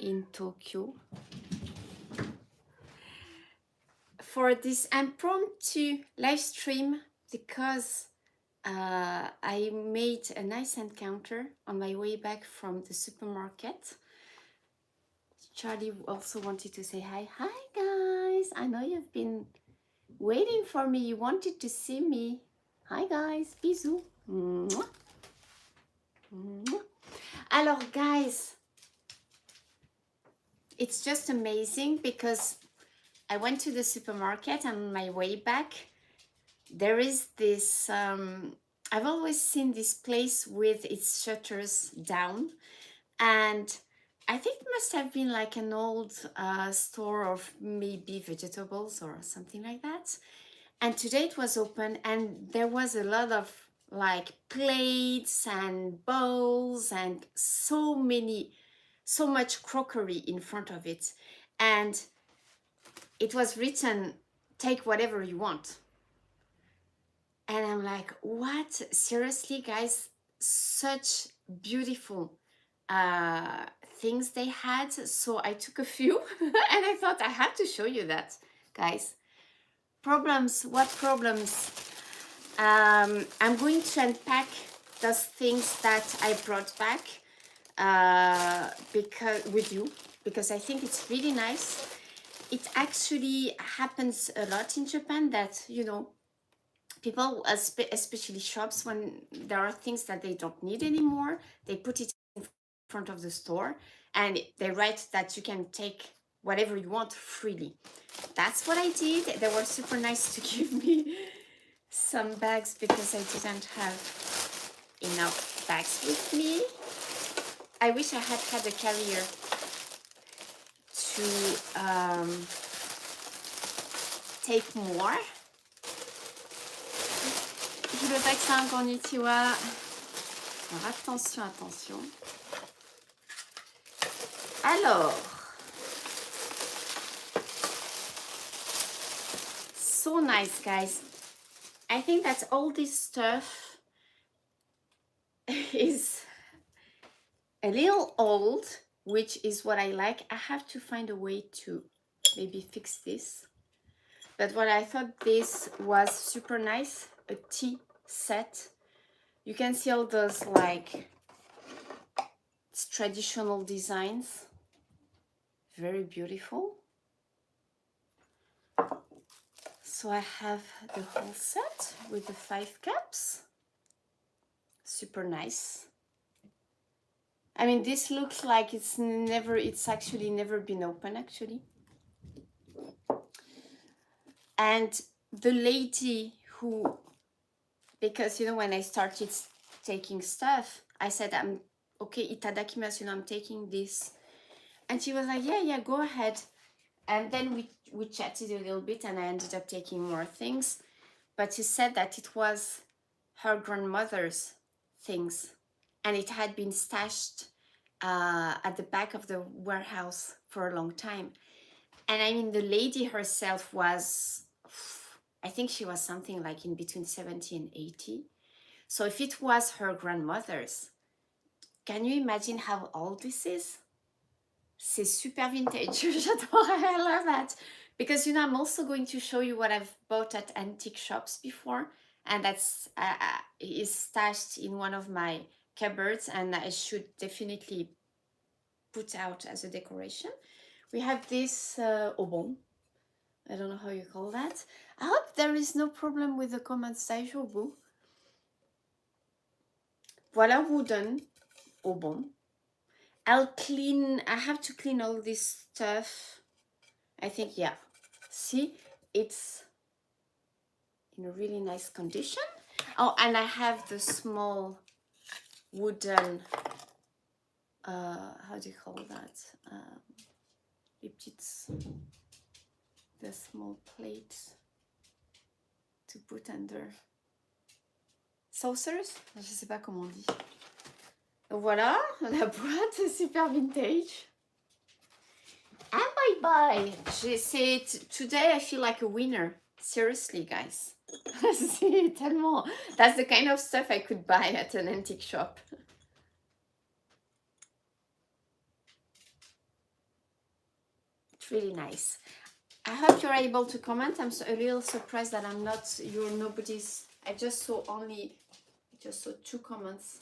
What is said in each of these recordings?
in Tokyo for this impromptu live stream because I made a nice encounter on my way back from the supermarket. Charlie also wanted to say hi. Hi guys, I know you've been waiting for me. You wanted to see me. Hi guys, bisous. Mwah. Mwah. Alors guys, it's just amazing because I went to the supermarket and on my way back there is this I've always seen this place with its shutters down, and I think it must have been like an old store of maybe vegetables or something like that. And today it was open and there was a lot of like plates and bowls and so much crockery in front of it. And it was written, take whatever you want. And I'm like, what? Seriously, guys, such beautiful things they had. So I took a few and I thought I had to show you that, guys. Problems, what problems? I'm going to unpack those things that I brought back because I think it's really nice. It actually happens a lot in Japan that, you know, people, especially shops, when there are things that they don't need anymore, they put it in front of the store and they write that you can take whatever you want freely. That's what I did. They were super nice to give me some bags because I didn't have enough bags with me. I wish I had had a carrier to take more. Hirotak-san, konnichiwa. Alors, attention. Alors, so nice, guys. I think that all this stuff is a little old, which is what I like. I have to find a way to maybe fix this. But what I thought this was super nice, a tea set. You can see all those like traditional designs. Very beautiful. So I have the whole set with the 5 cups. Super nice. I mean, this looks like it's actually never been open actually. And the lady who, because you know, when I started taking stuff, I said, I'm okay, itadakimasu, you know, I'm taking this. And she was like, yeah, go ahead. And then we chatted a little bit and I ended up taking more things. But she said that it was her grandmother's things and it had been stashed at the back of the warehouse for a long time. And I mean, the lady herself was, I think she was something like in between 70 and 80. So if it was her grandmother's, can you imagine how old this is? C'est super vintage. J'adore. I love that. Because, you know, I'm also going to show you what I've bought at antique shops before. And that's is stashed in one of my cupboards. And I should definitely put out as a decoration. We have this obon. I don't know how you call that. I hope there is no problem with the comments. Daijoubu. Voilà, wooden obon. I have to clean all this stuff. I think, yeah. See, it's in a really nice condition. Oh, and I have the small wooden, how do you call that? The small plates to put under saucers. Je sais pas comment on dit. Voilà, la boîte, super vintage. And bye-bye. Today I feel like a winner. Seriously, guys. C'est tellement... That's the kind of stuff I could buy at an antique shop. It's really nice. I hope you're able to comment. I'm a little surprised that I'm not, you're nobody's, I just saw 2 comments.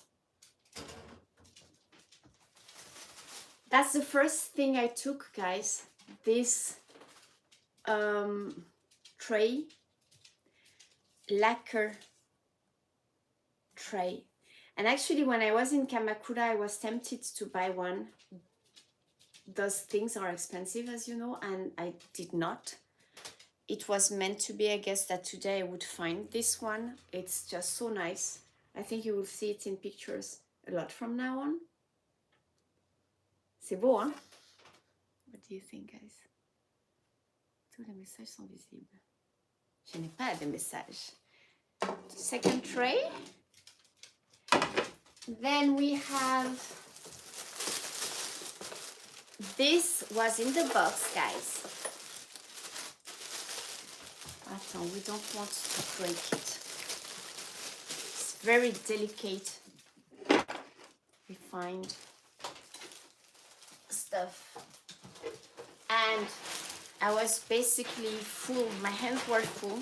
That's the first thing I took, guys. This tray, lacquer tray. And actually, when I was in Kamakura, I was tempted to buy one. Those things are expensive, as you know, and I did not. It was meant to be, I guess, that today I would find this one. It's just so nice. I think you will see it in pictures a lot from now on. C'est beau, hein? What do you think, guys? Tous les messages sont visibles. Je n'ai pas de message. Second tray. Then we have, this was in the box, guys. Attends, we don't want to break it. It's very delicate. We find stuff. And I was basically full, my hands were full.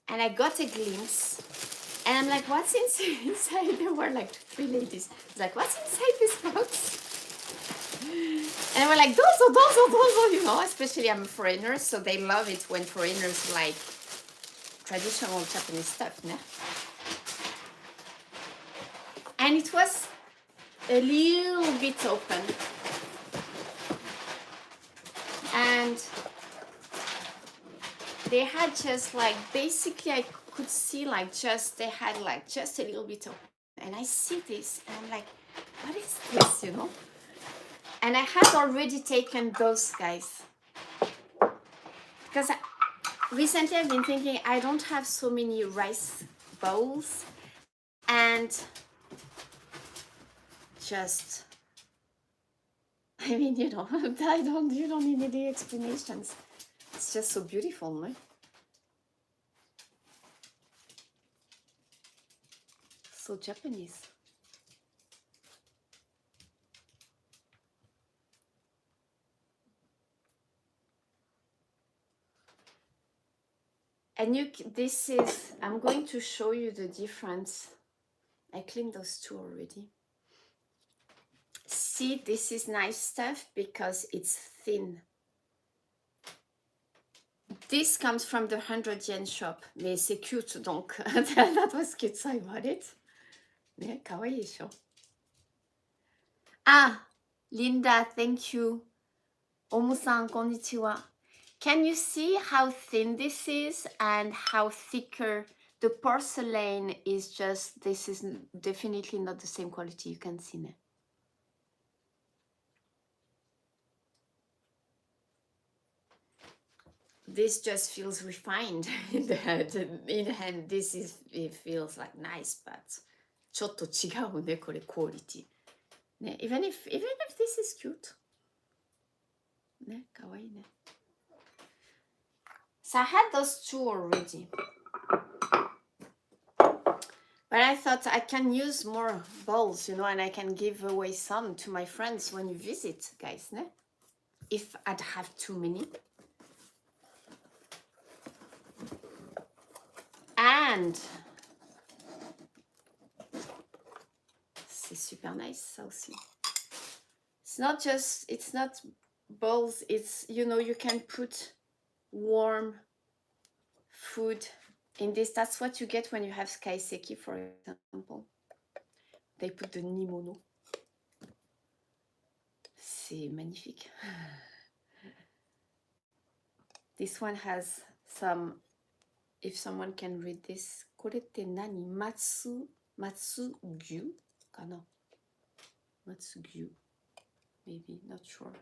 And I got a glimpse, and I'm like, what's inside? There were like 3 ladies. I was like, what's inside this box? And we're like, dozo, you know, especially I'm a foreigner, so they love it when foreigners like traditional Japanese stuff, né? And it was a little bit open. And they had just like, basically I could see like just, they had like just a little bit open. And I see this and I'm like, what is this, you know? And I had already taken those, guys. Because recently I've been thinking I don't have so many rice bowls. And just, I mean, you know, you don't need any explanations. It's just so beautiful, no? So Japanese. And this is, I'm going to show you the difference. I cleaned those 2 already. See, this is nice stuff because it's thin. This comes from the 100 yen shop. Mais c'est cute, donc that was cute, so I bought it. Yeah, kawaii show. Ah, Linda, thank you. Omu-san, konnichiwa. Can you see how thin this is and how thicker? The porcelain is just, this is definitely not the same quality. You can see it. This just feels refined in the hand. This is, it feels like nice, but ちょっと違うね、これquality. ね、even if this is cute. ね、かわいいね. So I had those 2 already. But I thought I can use more bowls, you know, and I can give away some to my friends when you visit, guys, ne? If I'd have too many. And c'est super nice, ça aussi. It's not just, it's not bowls, it's, you know, you can put warm food in this. That's what you get when you have kaiseki, for example. They put the nimono. C'est magnifique. This one has some, if someone can read this, これって何? Matsu gyu? かな? Matsu gyu. Maybe, not sure.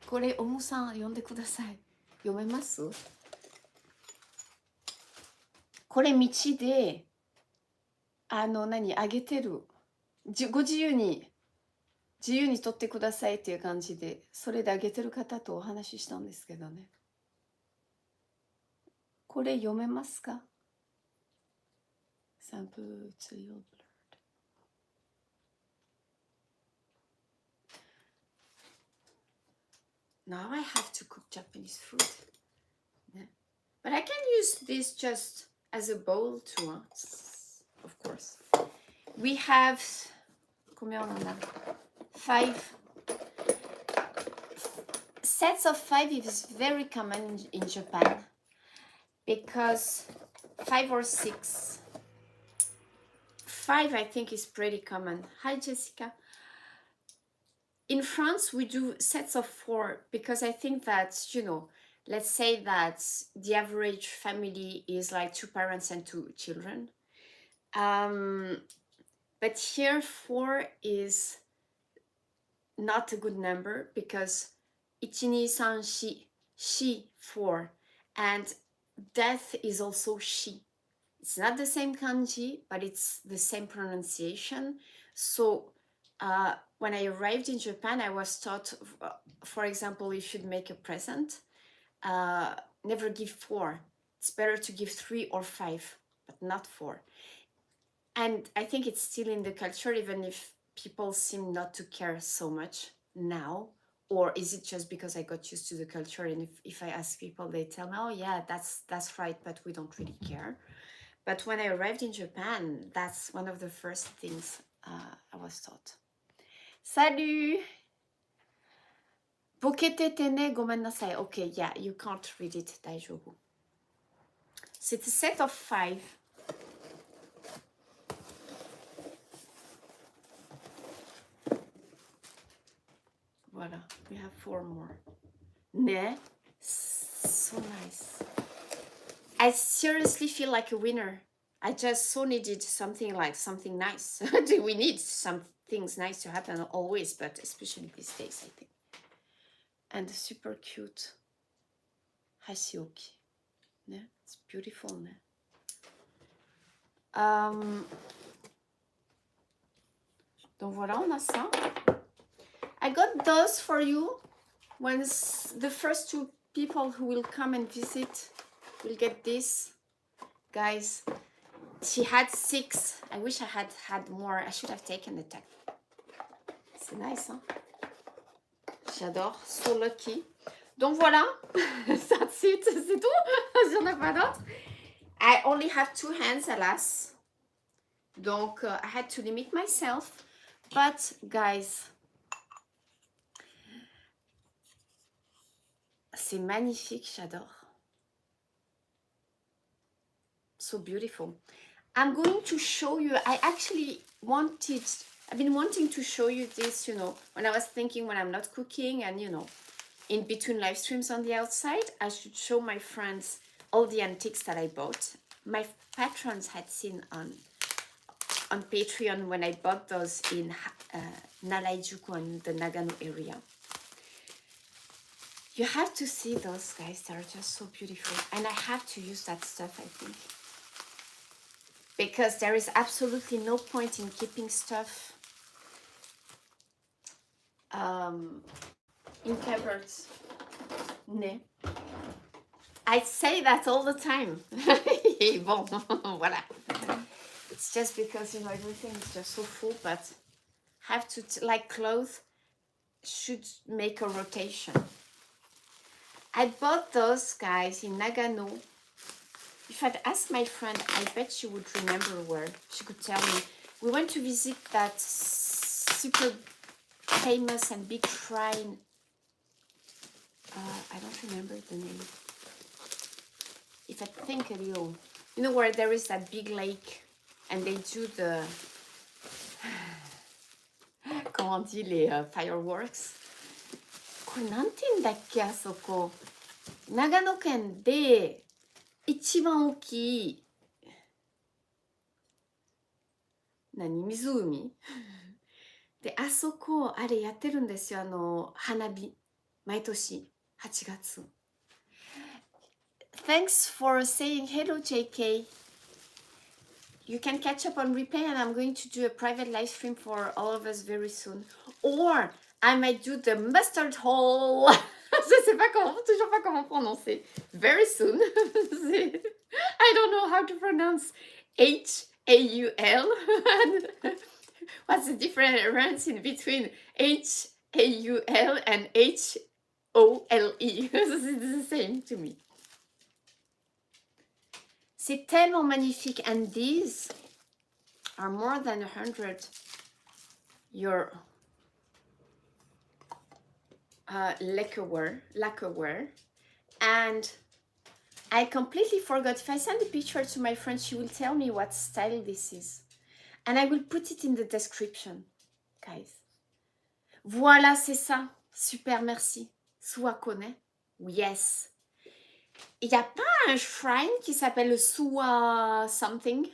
これ、オムさん、読んでください。読めます?これ道で、あげてる。ご自由に取ってくださいっていう感じで、それであげてる方とお話ししたんですけどね。これ読めますか? C'est un peu... It's a little blurred. Now I have to cook Japanese food. Yeah. But I can use this just as a bowl too, hein? Of course. We have... Combien on en a? 5. Sets of 5 is very common in Japan because 5 or 6. 5 I think is pretty common. Hi Jessica. In France we do sets of 4 because I think that, you know, let's say that the average family is like 2 parents and 2 children. But here 4 is not a good number because 1, 2, 3, 4, she, 4, and death is also she. It's not the same kanji, but it's the same pronunciation. So when I arrived in Japan, I was taught, for example, you should make a present, never give 4. It's better to give 3 or 5, but not 4. And I think it's still in the culture, even if people seem not to care so much now. Or is it just because I got used to the culture? And if I ask people, they tell me, oh yeah, that's right, but we don't really care. But when I arrived in Japan, that's one of the first things I was taught. Salut! Bokete ne gomennasai. Okay, yeah, you can't read it, daijoubu. So it's a set of 5. Voila, we have 4 more. Ne? So nice. I seriously feel like a winner. I just so needed something nice. We need some things nice to happen always, but especially these days, I think. And super cute Hasioki. Yeah, it's beautiful. Donc voilà, on a ça. I got those for you. Once the first 2 people who will come and visit will get this. Guys, she had 6. I wish I had more. I should have taken the tag. C'est nice, hein? J'adore. So lucky. Donc voilà. That's it. C'est tout. J'en ai pas d'autres. I only have 2 hands, alas. Donc I had to limit myself. But guys, c'est magnifique. J'adore. So beautiful. I'm going to show you. I've been wanting to show you this, you know, when I was thinking when I'm not cooking and, you know, in between live streams on the outside, I should show my friends all the antiques that I bought. My patrons had seen on Patreon when I bought those in Naraijuku in the Nagano area. You have to see those, guys. They're just so beautiful. And I have to use that stuff, I think. Because there is absolutely no point in keeping stuff in cupboards. Ne. I say that all the time. Bon, voilà. It's just because, you know, everything is just so full, but have to, like clothes, should make a rotation. I bought those, guys, in Nagano. If I'd asked my friend, I bet she would remember where. She could tell me. We went to visit that super famous and big shrine. I don't remember the name. If I think a little, you know, where there is that big lake and they do the, comment on dit, les fireworks. これなんて言うんだっけ、あそこ。長野県で一番大きい湖で、あそこあれやってるんですよ、花火毎年8月。Thanks for saying hello, JK. You can catch up on replay and I'm going to do a private live stream for all of us very soon. Or I might do the mustard hole. Je sais pas toujours pas comment prononcer. Very soon. I don't know how to pronounce H H-A-U-L. What's the difference in between H-A-U-L and H-O-L-E? C'est the same to me. C'est tellement magnifique. And these are more than 100 your lacquerware. And I completely forgot. If I send a picture to my friend, she will tell me what style this is. And I will put it in the description, guys. Voilà, c'est ça. Super, merci. Suakone. Yes. Il n'y a pas un shrine qui s'appelle Sua something?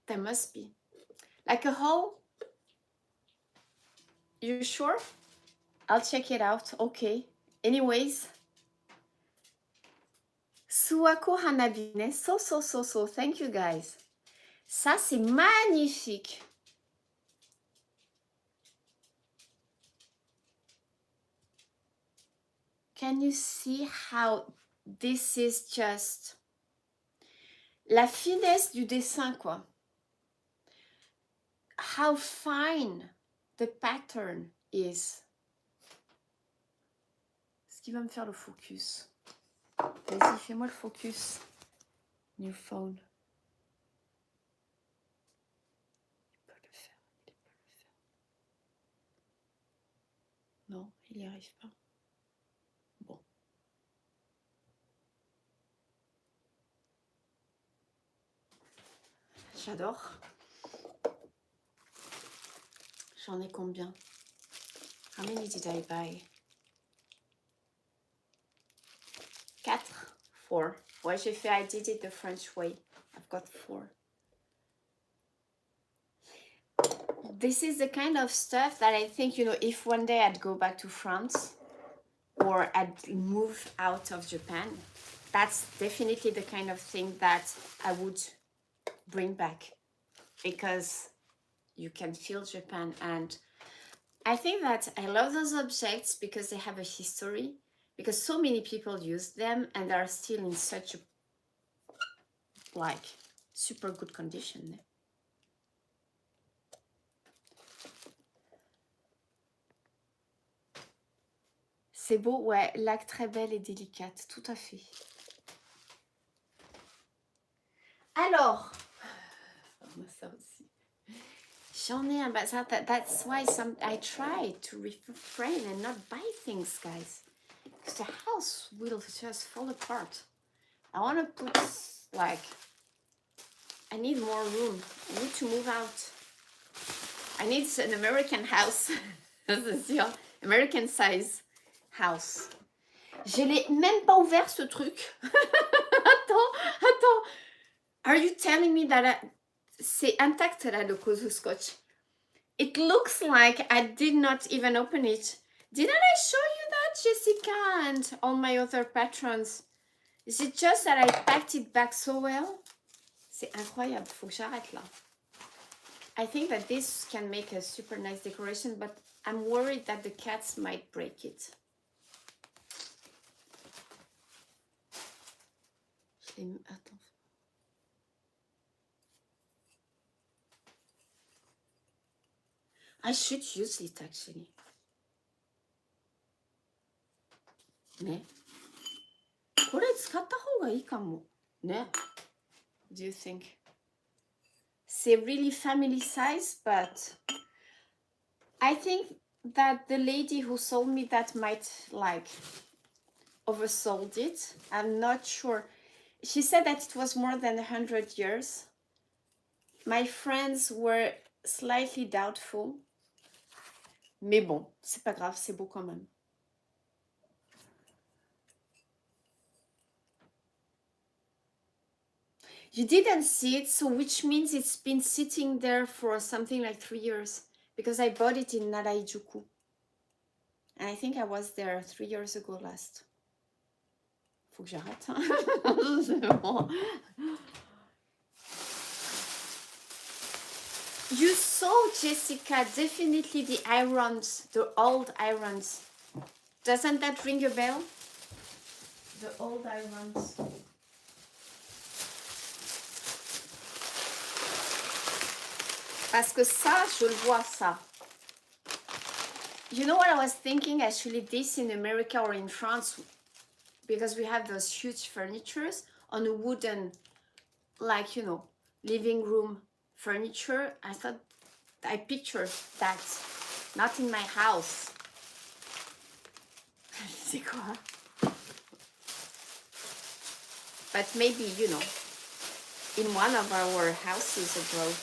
There must be. Like a hole? You sure? I'll check it out. Okay. Anyways. Suako Hanabine. So. Thank you, guys. Ça, c'est magnifique. Can you see how this is just la finesse du dessin, quoi. How fine the pattern is. Est-ce qu'il va me faire le focus? Vas-y, fais-moi le focus. New phone. Il peut le faire. Non, il n'y arrive pas. Bon. J'adore. J'en ai combien? How many did I buy? 4? 4. Ouais, j'ai fait I did it the French way. I've got 4. This is the kind of stuff that I think, you know, if one day I'd go back to France or I'd move out of Japan, that's definitely the kind of thing that I would bring back, because you can feel Japan. And I think that I love those objects because they have a history, because so many people use them and are still in such a like super good condition. C'est beau, ouais, lac très belle et délicate, tout à fait. Alors, ça aussi. J'en ai un bazar. That's why I try to refrain and not buy things, guys. Because the house will just fall apart. I want to put, like, I need more room. I need to move out. I need an American house. C'est sûr. American size house. Je l'ai même pas ouvert, ce truc. Attends. Are you telling me that c'est intact là, le cause scotch? It looks like I did not even open it. Didn't I show you that, Jessica, and all my other patrons? Is it just that I packed it back so well? C'est incroyable, faut que j'arrête là. I think that this can make a super nice decoration, but I'm worried that the cats might break it. Attends. I should use it actually. Ne? これ使った方がいいかも。ね? Do you think? C'est really family size, but I think that the lady who sold me that might like oversold it. I'm not sure. She said that it was more than 100 years. My friends were slightly doubtful. Mais bon, c'est pas grave, c'est beau quand même. You didn't see it, so which means it's been sitting there for something like 3 years, because I bought it in Naraijuku. And I think I was there 3 years ago last. Faut que j'arrête. You saw, Jessica, definitely the irons, the old irons. Doesn't that ring a bell? The old irons. Parce que ça, je le vois, ça. You know what I was thinking? Actually, this in America or in France, because we have those huge furnitures on a wooden, like, you know, living room furniture. I thought, I pictured that, not in my house. C'est quoi? But maybe, you know, in one of our houses abroad.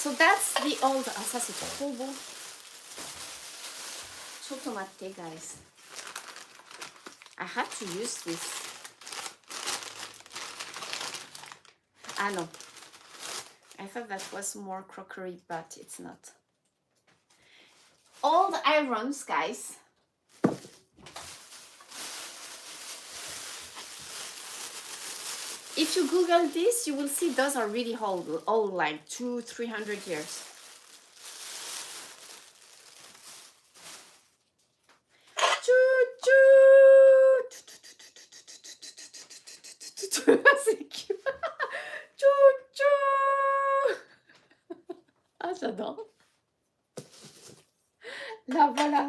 So that's the old, ah ça c'est trop beau. Chaud tomate, guys. I had to use this. Ah no. I thought that was more crockery, but it's not. Old irons, guys. If you Google this, you will see those are really old, like 200-300 years. C'est cute. Ah, j'adore. Là, voilà.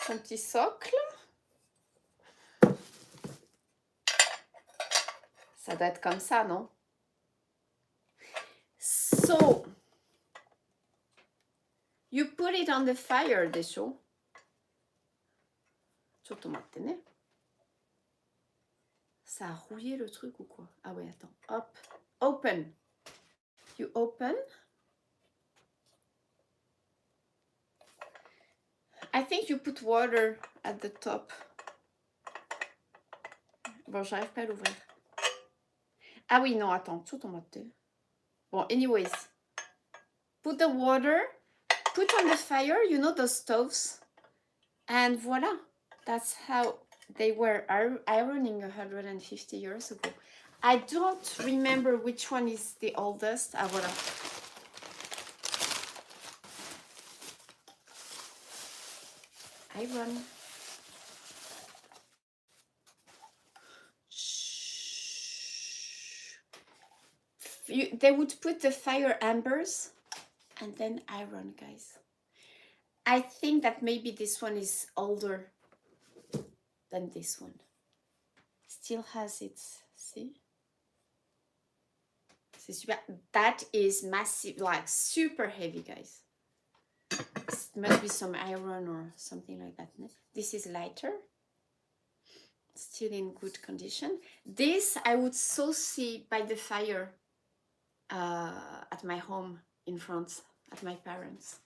Son petit socle. Ça doit être comme ça, non? So, you put it on the fire, déjà. Ça a rouillé le truc ou quoi? Ah ouais, attends. Hop. Open. You open. I think you put water at the top. Bon, j'arrive pas à l'ouvrir. Ah oui, non, attends. Bon, anyways. Put the water. Put on the fire, you know, the stoves. And voila. That's how they were ironing 150 years ago. I don't remember which one is the oldest. Ah, voilà. Iron. They would put the fire embers and then iron, guys. I think that maybe this one is older than this one. Still has its, see? C'est super. That is massive, like super heavy, guys. It must be some iron or something like that. This is lighter. Still in good condition. This I would so see by the fire at my home in France, at my parents.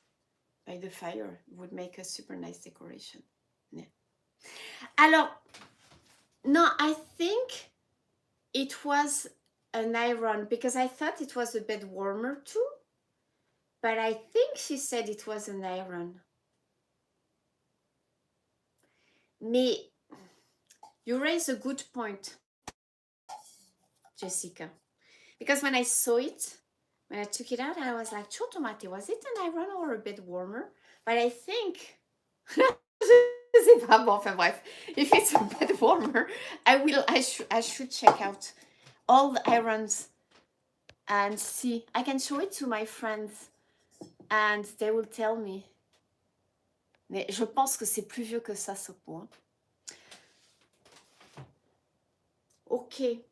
By the fire would make a super nice decoration. Yeah. Alors, no, I think it was an iron because I thought it was a bit warmer too. But I think she said it was an iron. Mais you raise a good point, Jessica. Because when I saw it, when I took it out, I was like, Chotomate, was it an iron or a bit warmer? But I think, c'est pas bon, enfin bref, if it's a bit warmer, I should check out all the irons and see. I can show it to my friends and they will tell me. Mais je pense que c'est plus vieux que ça, ce point. Okay.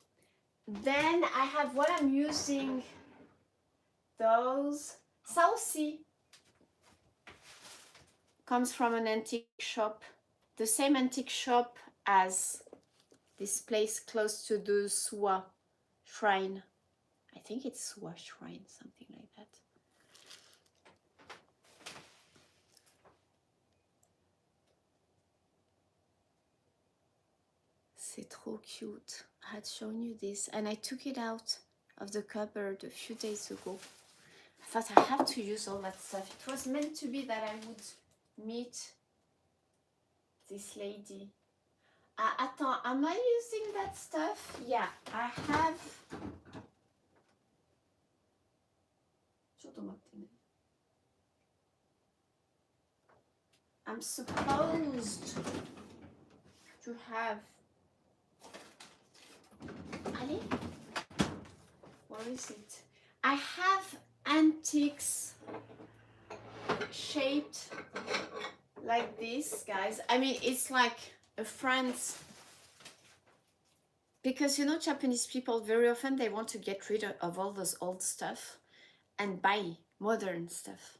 Then I have what I'm using. Those. Ça aussi comes from an antique shop. The same antique shop as this place close to the Sua shrine. I think it's Sua shrine, something like that. C'est trop cute. I had shown you this and I took it out of the cupboard a few days ago. I thought I have to use all that stuff. It was meant to be that I would meet this lady. Attends, am I using that stuff? Yeah, I have. I'm supposed to have. Allez, where is it? I have antiques shaped like this, guys. I mean, it's like a friend's, because you know, Japanese people very often they want to get rid of all those old stuff and buy modern stuff.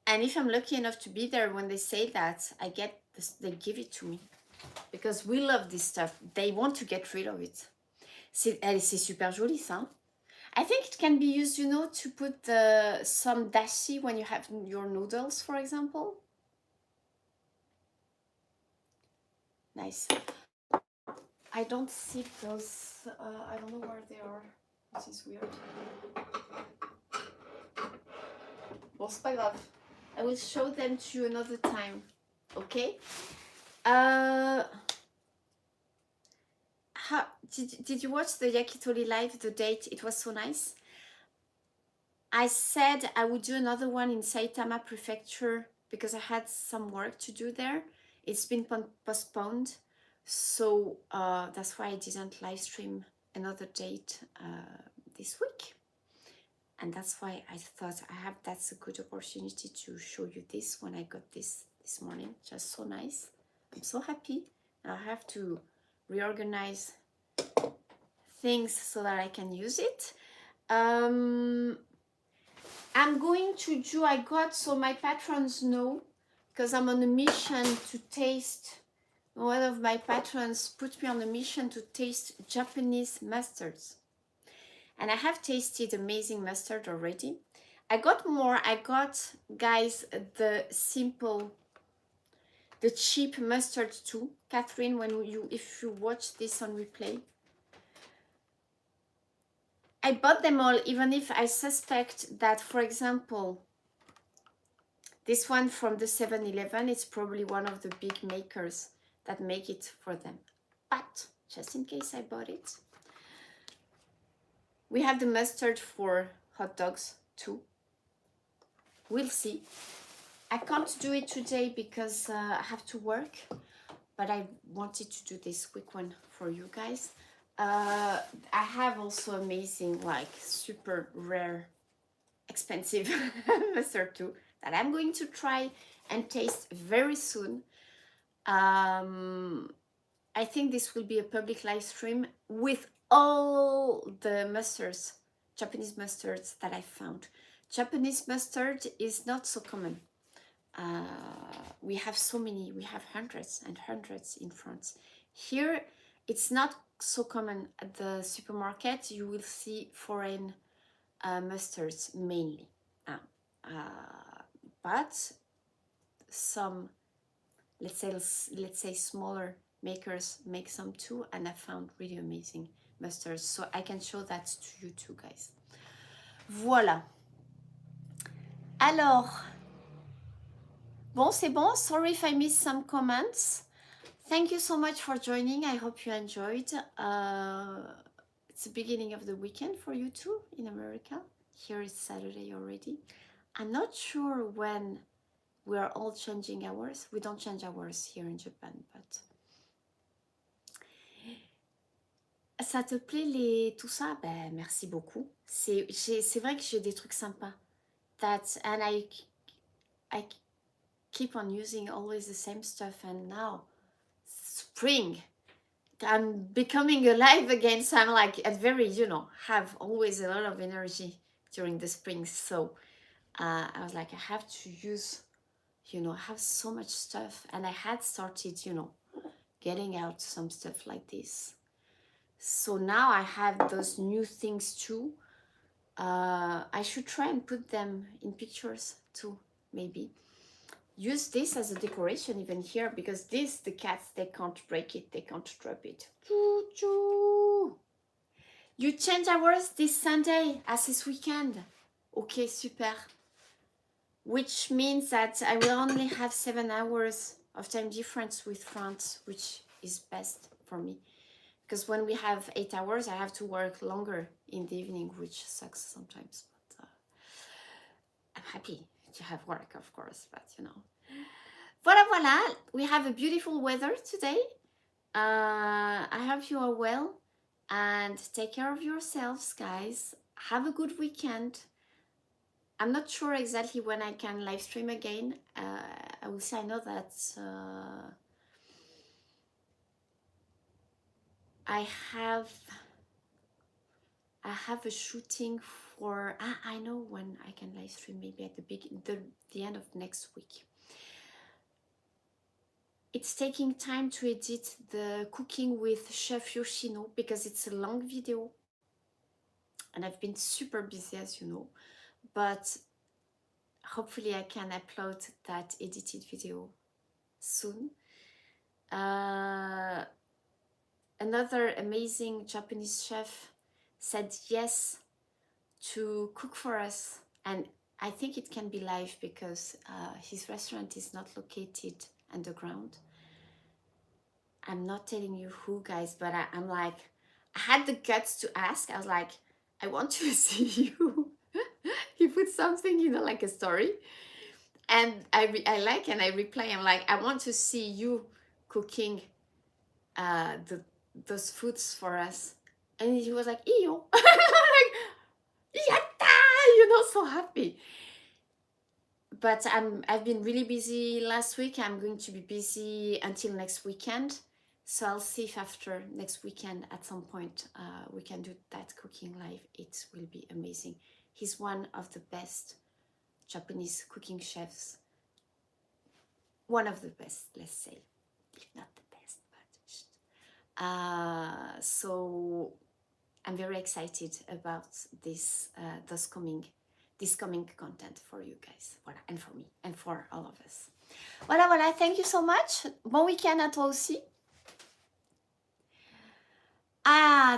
And if I'm lucky enough to be there when they say that, I get this, they give it to me because we love this stuff. They want to get rid of it. C'est super joli ça. Hein? I think it can be used, you know, to put some dashi when you have your noodles, for example. Nice. I don't see those. I don't know where they are. This is weird. Bon, c'est pas grave. I will show them to you another time. Okay? Did you watch the Yakitori live, the date? It was so nice. I said I would do another one in Saitama Prefecture because I had some work to do there. It's been postponed. So that's why I didn't live stream another date this week. And that's why I thought that's a good opportunity to show you this when I got this morning. Just so nice. I'm so happy. I have to reorganize things so that I can use it. I'm going to do, so my patrons know, because I'm on a mission to taste, one of my patrons put me on a mission to taste Japanese mustards. And I have tasted amazing mustard already. I got more. I got, guys, the simple, the cheap mustard too. Catherine, if you watch this on replay, I bought them all, even if I suspect that, for example, this one from the 7-Eleven, it's probably one of the big makers that make it for them. But just in case I bought it, we have the mustard for hot dogs too. We'll see. I can't do it today because I have to work, but I wanted to do this quick one for you guys. I have also amazing, like super rare, expensive mustard too that I'm going to try and taste very soon. I think this will be a public live stream with all the mustards, Japanese mustards that I found. Japanese mustard is not so common. We have so many, we have hundreds and hundreds in France. Here, it's not so common at the supermarket. You will see foreign mustards mainly. But some, let's say smaller makers make some too, and I found really amazing mustards. So I can show that to you too, guys. Voilà. Alors, bon, c'est bon. Sorry if I missed some comments. Thank you so much for joining. I hope you enjoyed. It's the beginning of the weekend for you too in America. Here is Saturday already. I'm not sure when we are all changing hours. We don't change hours here in Japan, but... Ça te plaît tout ça? Ben, merci beaucoup. C'est vrai que j'ai des trucs sympas. And I keep on using always the same stuff, and now spring, I'm becoming alive again, so I'm like at very, have always a lot of energy during the spring. So I was like, I have to use, I have so much stuff, and I had started, getting out some stuff like this. So now I have those new things too. I should try and put them in pictures too, maybe. Use this as a decoration even here, because the cats, they can't break it, they can't drop it. Choo-choo. You change hours this Sunday as this weekend. Okay, super. Which means that I will only have 7 hours of time difference with France, which is best for me. Because when we have 8 hours, I have to work longer in the evening, which sucks sometimes. But I'm happy to have work, of course, but Voilà, we have a beautiful weather today. I hope you are well, and take care of yourselves, guys. have a good weekend. I'm not sure exactly when I can live stream again. I will say I know that I have a shooting for I know when I can live stream, maybe at the end of next week. It's taking time to edit the cooking with Chef Yoshino because it's a long video and I've been super busy, as you know, but hopefully I can upload that edited video soon. Another amazing Japanese chef said yes to cook for us, and I think it can be live because his restaurant is not located underground. I'm not telling you who, guys, but I'm like, I had the guts to ask. I was like, I want to see you. He put something, like a story, and I like, and I reply. I'm like, I want to see you cooking those foods for us. And he was like, iyo. Like, yatta, so happy. But I've been really busy last week. I'm going to be busy until next weekend. So I'll see if after next weekend at some point we can do that cooking live. It will be amazing. He's one of the best Japanese cooking chefs. One of the best, let's say, if not the best. But so I'm very excited about this coming content for you guys, voilà, and for me, and for all of us. Voilà, voilà, thank you so much. Bon week-end à toi aussi.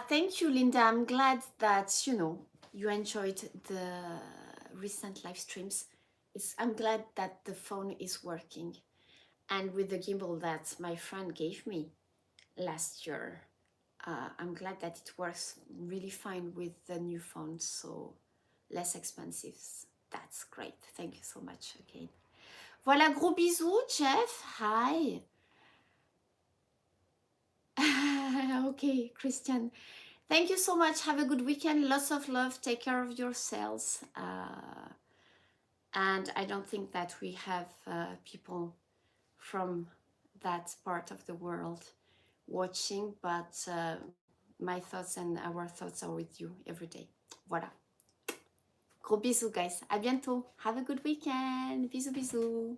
Thank you, Linda. I'm glad that, you enjoyed the recent live streams. I'm glad that the phone is working. And with the gimbal that my friend gave me last year, I'm glad that it works really fine with the new phone, so less expensive. That's great. Thank you so much again. Voilà, gros bisous, Jeff. Hi. Okay, Christian. Thank you so much. Have a good weekend. Lots of love. Take care of yourselves. And I don't think that we have people from that part of the world watching, but my thoughts and our thoughts are with you every day. Voilà. Gros bisous, guys. À bientôt. Have a good weekend. Bisous, bisous.